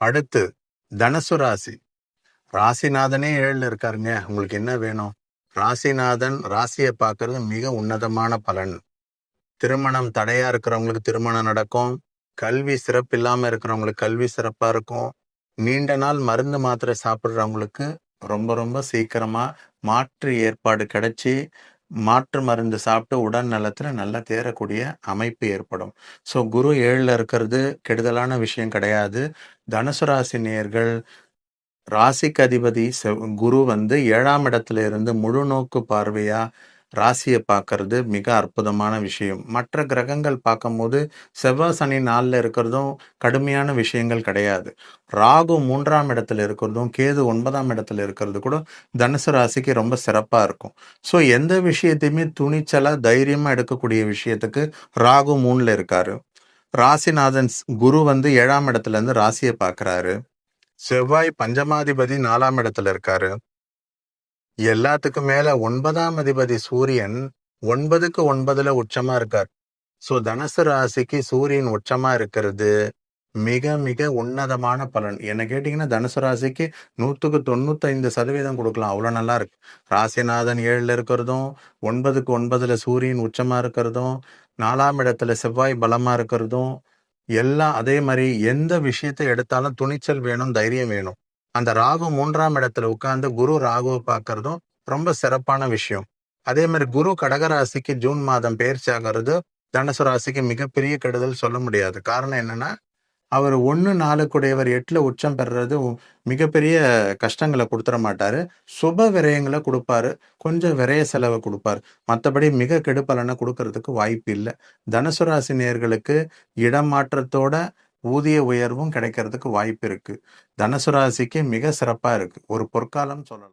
அடுத்து தனுசு ராசி. ராசிநாதனே 7ல இருக்காருங்க. உங்களுக்கு என்ன வேணும்? ராசிநாதன் ராசியை பார்க்கறது மிக உன்னதமான பலன். திருமணம் தடையா இருக்கிறவங்களுக்கு திருமணம் நடக்கும். கல்வி சிறப்பு இல்லாம இருக்கிறவங்களுக்கு கல்வி சிறப்பா இருக்கும். நீண்ட நாள் மருந்து மாத்திரை சாப்பிட்றவங்களுக்கு ரொம்ப ரொம்ப சீக்கிரமா மாற்று ஏற்பாடு கிடைச்சி மாற்று மருந்து சாப்பிட்டு உடல் நலத்துல நல்லா தேறக்கூடிய அமைப்பு ஏற்படும். ஸோ குரு 7ல இருக்கிறது கெடுதலான விஷயம் கிடையாது. தனுசு ராசி நேயர்கள் ராசிக்கு அதிபதி குரு 7ஆம் இடத்துல இருந்து முழு நோக்கு பார்வையா ராசியை பார்க்கறது மிக அற்புதமான விஷயம். மற்ற கிரகங்கள் பார்க்கும்போது செவ்வாய் சனி 4ல இருக்கிறதும் கடுமையான விஷயங்கள் கிடையாது. ராகு 3ஆம் இடத்துல இருக்கிறதும் கேது 9ஆம் இடத்துல இருக்கிறது கூட தனுசு ராசிக்கு ரொம்ப சிறப்பா இருக்கும். ஸோ எந்த விஷயத்தையுமே துணிச்சலா தைரியமா எடுக்கக்கூடிய விஷயத்துக்கு ராகு 3ல இருக்காரு. ராசிநாதன் குரு 7ஆம் இடத்துல இருந்து ராசியை பார்க்கறாரு. செவ்வாய் பஞ்சமாதிபதி 4ஆம் இடத்துல இருக்காரு. எல்லாத்துக்கும் மேல 9ஆம் அதிபதி சூரியன் 9க்கு 9ல உச்சமா இருக்கார். ஸோ தனுசு ராசிக்கு சூரியன் உச்சமா இருக்கிறது மிக மிக உன்னதமான பலன். என்ன கேட்டீங்கன்னா தனுசு ராசிக்கு 100க்கு 95% கொடுக்கலாம். அவ்வளோ நல்லா இருக்கு. ராசிநாதன் 7ல இருக்கிறதும் 9க்கு 9ல சூரியன் உச்சமா இருக்கிறதும் 4ஆம் இடத்துல செவ்வாய் பலமா இருக்கிறதும் எல்லாம் அதே மாதிரி எந்த விஷயத்தை எடுத்தாலும் துணிச்சல் வேணும், தைரியம் வேணும். அந்த ராகு 3ஆம் இடத்துல உட்கார்ந்து குரு ராகுவை பார்க்கறதும் ரொம்ப சிறப்பான விஷயம். அதே மாதிரி குரு கடகராசிக்கு ஜூன் மாதம் பெயர்ச்சி ஆகிறது தனுசு ராசிக்கு மிகப்பெரிய கெடுதல் சொல்ல முடியாது. காரணம் என்னன்னா அவர் 1-4 கூடையவர் 8ல உச்சம் பெறுறது மிகப்பெரிய கஷ்டங்களை கொடுத்துட மாட்டாரு. சுப விரயங்களை கொடுப்பாரு. கொஞ்சம் விரய செலவை கொடுப்பாரு. மற்றபடி மிக கெடுபலனை கொடுக்கறதுக்கு வாய்ப்பு இல்லை. தனுசு ராசி நேயர்களுக்கு இடமாற்றத்தோட ஊதிய உயர்வும் கிடைக்கிறதுக்கு வாய்ப்பு இருக்கு. தனுசு ராசிக்கு மிக சிறப்பா இருக்கு. ஒரு பொற்காலம் சொல்லலாம்.